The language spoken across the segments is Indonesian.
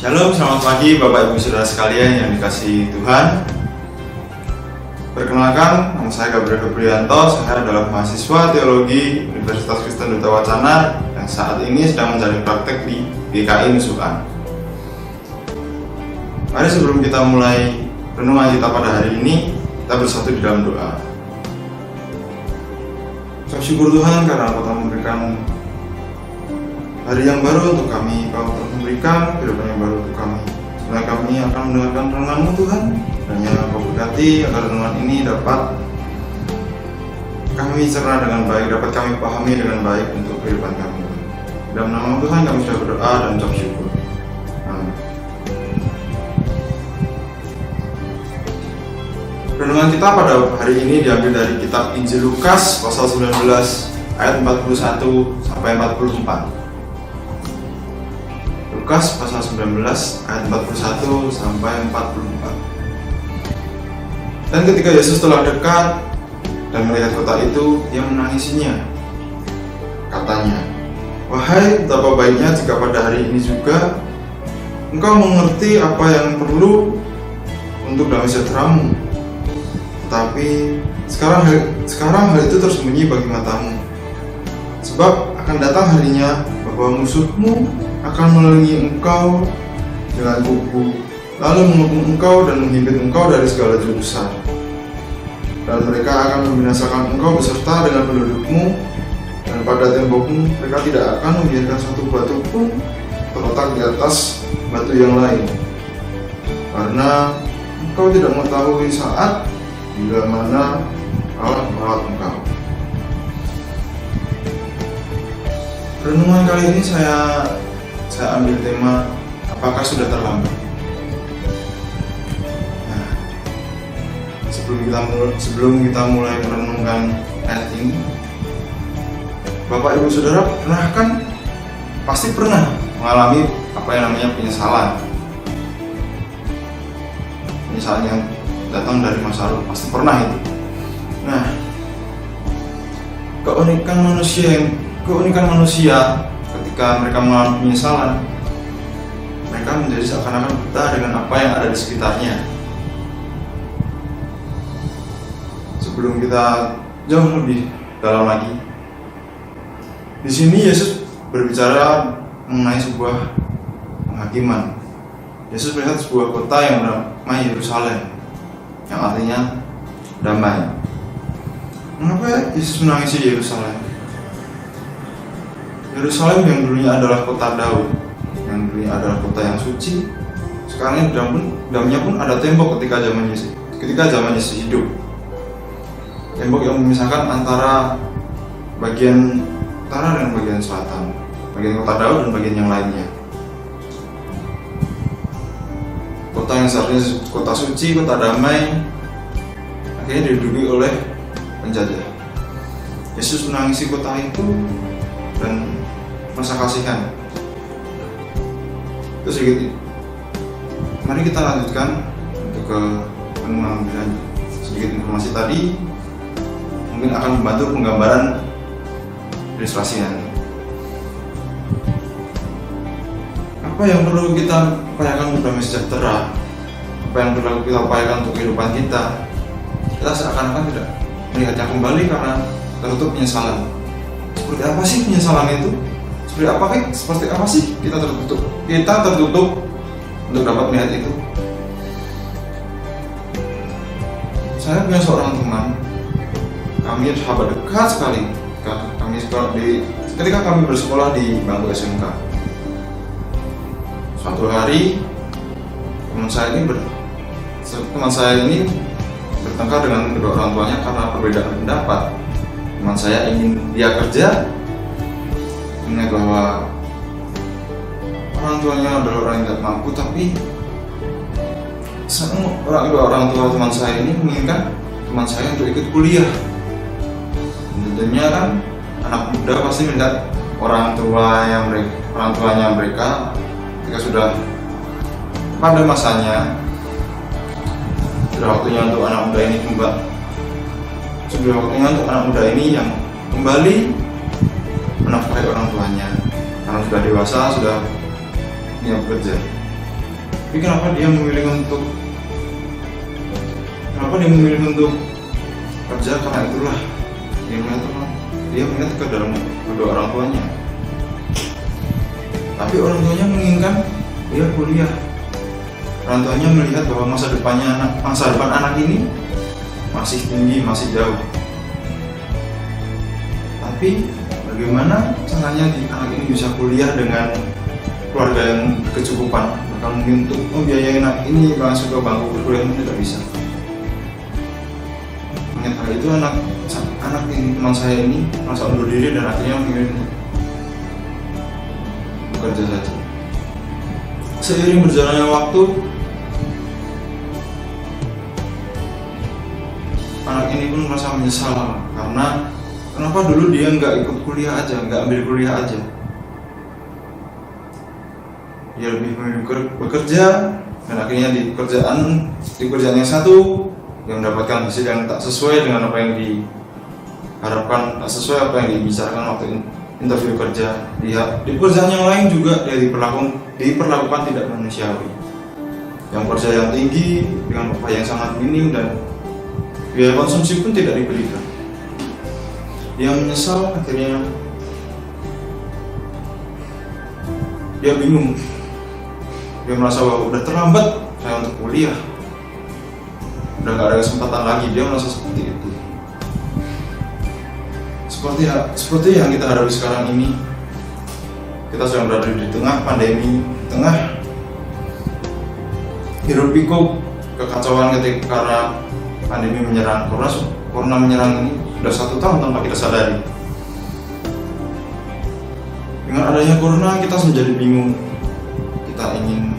Shalom, selamat pagi Bapak Ibu Saudara sekalian yang dikasihi Tuhan. Perkenalkan, nama saya Gabriel Febrianto. Saya adalah mahasiswa teologi Universitas Kristen Duta Wacana yang saat ini sedang menjalani praktek di GKI Nusukan. Mari sebelum kita mulai renungan kita pada hari ini, kita bersatu di dalam doa. Ucap syukur Tuhan karena Engkau telah memberikan hari yang baru untuk kami, Kau telah memberikan kehidupan yang baru untuk kami. Setelah kami akan mendengarkan renungan-Mu Tuhan, hanya Kau berkati agar renungan ini dapat kami cerna dengan baik, dapat kami pahami dengan baik untuk kehidupan kami. Dalam nama Tuhan kami sudah berdoa dan ucap syukur. Amin. Renungan kita pada hari ini diambil dari kitab Injil Lukas pasal 19 ayat 41 sampai 44. Lukas pasal 19 ayat 41 sampai 44. Dan ketika Yesus telah dekat dan melihat kota itu, Ia menangisinya. Katanya, "Wahai, betapa baiknya jika pada hari ini juga engkau mengerti apa yang perlu untuk damai sejahteramu. Tetapi sekarang hal itu tersembunyi bagi matamu. Sebab akan datang harinya bahwa musuhmu akan mengelilingi engkau dengan kuku, lalu mengepung engkau dan menghimpit engkau dari segala jurusan. Dan mereka akan membinasakan engkau beserta dengan pendudukmu, dan pada tembokmu mereka tidak akan membiarkan satu batu pun terletak di atas batu yang lain, karena engkau tidak mengetahui saat bila mana Allah merawat engkau." Renungan kali ini saya ambil tema, apakah sudah terlambat? Nah, sebelum kita mulai merenungkan ayat ini, Bapak Ibu Saudara pasti pernah mengalami apa yang namanya penyesalan yang datang dari masa lalu, pasti pernah itu. Nah, keunikan manusia ketika mereka mengalami penyesalan, mereka menjadi seakan-akan buta dengan apa yang ada di sekitarnya. Sebelum kita jauh lebih dalam lagi, di sini Yesus berbicara mengenai sebuah penghakiman. Yesus melihat sebuah kota yang bernama Yerusalem, yang artinya damai. Mengapa Yesus menangisi Yerusalem? Yerusalem yang dulunya adalah kota Daud, yang dulunya adalah kota yang suci, sekarang ini dalamnya pun ada tembok ketika zaman Yesus hidup. Tembok yang memisahkan antara bagian utara dan bagian selatan, bagian kota Daud dan bagian yang lainnya. Kota yang seharusnya kota suci, kota damai, akhirnya diduduki oleh penjajah. Yesus menangisi kota itu dan rasa kasihan. Itu sedikit. Mari kita lanjutkan untuk ke pengambilan sedikit informasi tadi, mungkin akan membantu penggambaran ilustrasi nanti. Apa yang perlu kita upayakan untuk damai sejahtera? Apa yang perlu kita upayakan untuk kehidupan kita? Kita seakan-akan tidak melihatnya kembali karena tertutup penyesalan. Seperti apa sih penyesalan itu? Seperti apa sih kita tertutup untuk dapat melihat itu? Saya punya seorang teman, kami sahabat dekat sekali. Ketika kami bersekolah di bangku SMK, suatu hari teman saya ini bertengkar dengan kedua orang tuanya karena perbedaan pendapat. Teman saya ingin dia kerja, mengingat bahwa orang tuanya adalah orang yang tidak mampu, tapi orang tua teman saya ini menginginkan teman saya untuk ikut kuliah. Tentunya kan anak muda pasti melihat orang tuanya mereka ketika sudah pada masanya, sudah waktunya untuk anak muda ini yang kembali menafkahi orang tuanya karena sudah dewasa, sudah dia bekerja. Tapi kenapa dia memilih untuk kerja? Karena itulah dia melihat ke dalam kedua orang tuanya. Tapi orang tuanya menginginkan dia kuliah. Orang tuanya melihat bahwa masa depan anak ini masih tinggi, masih jauh. Tapi bagaimana caranya anak ini bisa kuliah dengan keluarga yang berkecukupan? Bahkan mungkin untuk membiayai anak ini masuk ke bangku kuliah tidak bisa. Mengingat hal itu, anak ini, teman saya ini merasa undur diri dan akhirnya memilih bekerja saja. Seiring berjalannya waktu, anak ini pun merasa menyesal karena kenapa dulu dia nggak ikut kuliah aja, nggak ambil kuliah aja. Dia lebih memilih bekerja, dan akhirnya di pekerjaan yang satu dia mendapatkan hasil yang tak sesuai dengan apa yang diharapkan, tak sesuai apa yang dibicarakan waktu interview kerja. Di pekerjaan yang lain juga dia diperlakukan tidak manusiawi. Yang kerja yang tinggi dengan upah yang sangat minim dan biaya konsumsi pun tidak diberikan. Dia menyesal, akhirnya dia bingung. Dia merasa bahwa udah terlambat saya untuk kuliah, udah gak ada kesempatan lagi. Dia merasa seperti itu. Seperti yang kita hadapi sekarang ini, kita sedang berada di tengah pandemi, tengah hiruk pikuk kekacauan karena pandemi menyerang. Corona menyerang ini sudah 1 tahun tanpa kita sadari. Dengan adanya corona, kita menjadi bingung. Kita ingin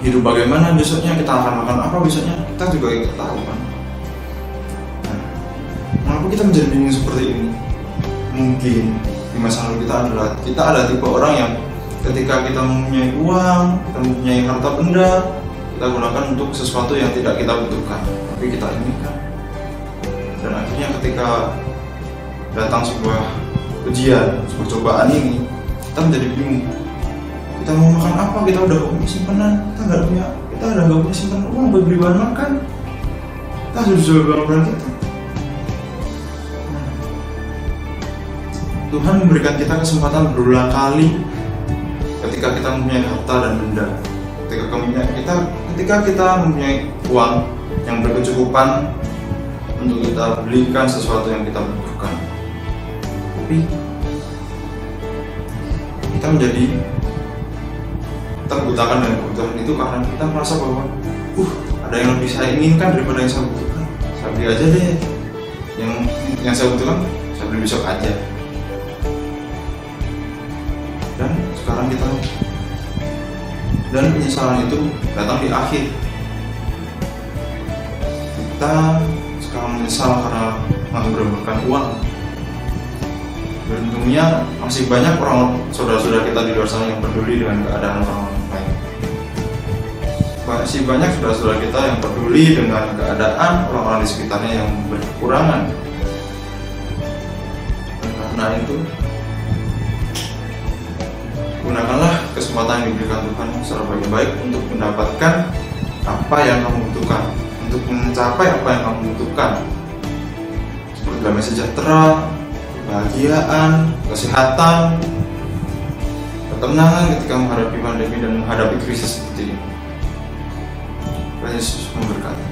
hidup bagaimana besoknya, kita akan makan apa besoknya, kita juga tidak tahu kan. Kenapa kita menjadi bingung seperti ini? Mungkin di masa lalu kita ada tipe orang yang ketika kita mempunyai uang, kita mempunyai harta benda, kita gunakan untuk sesuatu yang tidak kita butuhkan, tapi kita inginkan. Dan akhirnya ketika datang sebuah ujian, sebuah cobaan ini, kita menjadi bingung. Kita mau makan apa? Kita udah gak punya simpanan, kita udah gak punya simpanan uang buat beli bahan makan. Kita harus jual barang-barang kita. Tuhan memberikan kita kesempatan berulang kali ketika kita mempunyai harta dan benda. Ketika kita mempunyai uang yang berkecukupan untuk kita belikan sesuatu yang kita butuhkan. Tapi kita terbutakan dengan kebutuhan itu karena kita merasa bahwa ada yang lebih saya inginkan daripada yang saya butuhkan. Saya beli aja deh yang saya butuhkan, saya beli besok aja. Dan sekarang penyesalan itu datang di akhir. Kita sekarang menyesal karena mengorbankan uang. Beruntungnya masih banyak saudara-saudara kita di luar sana yang peduli dengan keadaan orang lain. Masih banyak saudara-saudara kita yang peduli dengan keadaan orang-orang di sekitarnya yang berkekurangan. Karena itu, gunakanlah kesempatan yang diberikan Tuhan secara baik-baik untuk mendapatkan apa yang kamu butuhkan, untuk mencapai apa yang kamu butuhkan, seperti damai sejahtera, kebahagiaan, kesehatan, ketenangan ketika menghadapi pandemi dan menghadapi krisis seperti ini. Tuhan Yesus memberkati.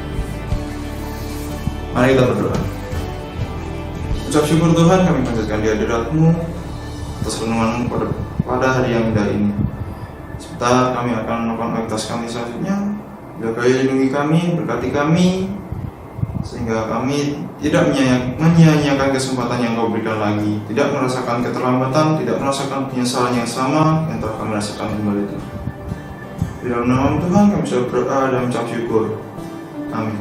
Mari kita berdoa. Ucap syukur Tuhan, kami panjatkan di hadirat-Mu atas renungan-Mu pada hari yang indah ini. Sebentar kami akan melakukan aktivitas kami selanjutnya. Jagai lindungi kami, berkati kami, sehingga kami tidak menyia-nyiakan kesempatan yang Kau berikan lagi, tidak merasakan keterlambatan, tidak merasakan penyesalan yang sama yang telah kami rasakan kembali itu. Di dalam nama Tuhan kami sudah berdoa dan mengucap syukur. Amin.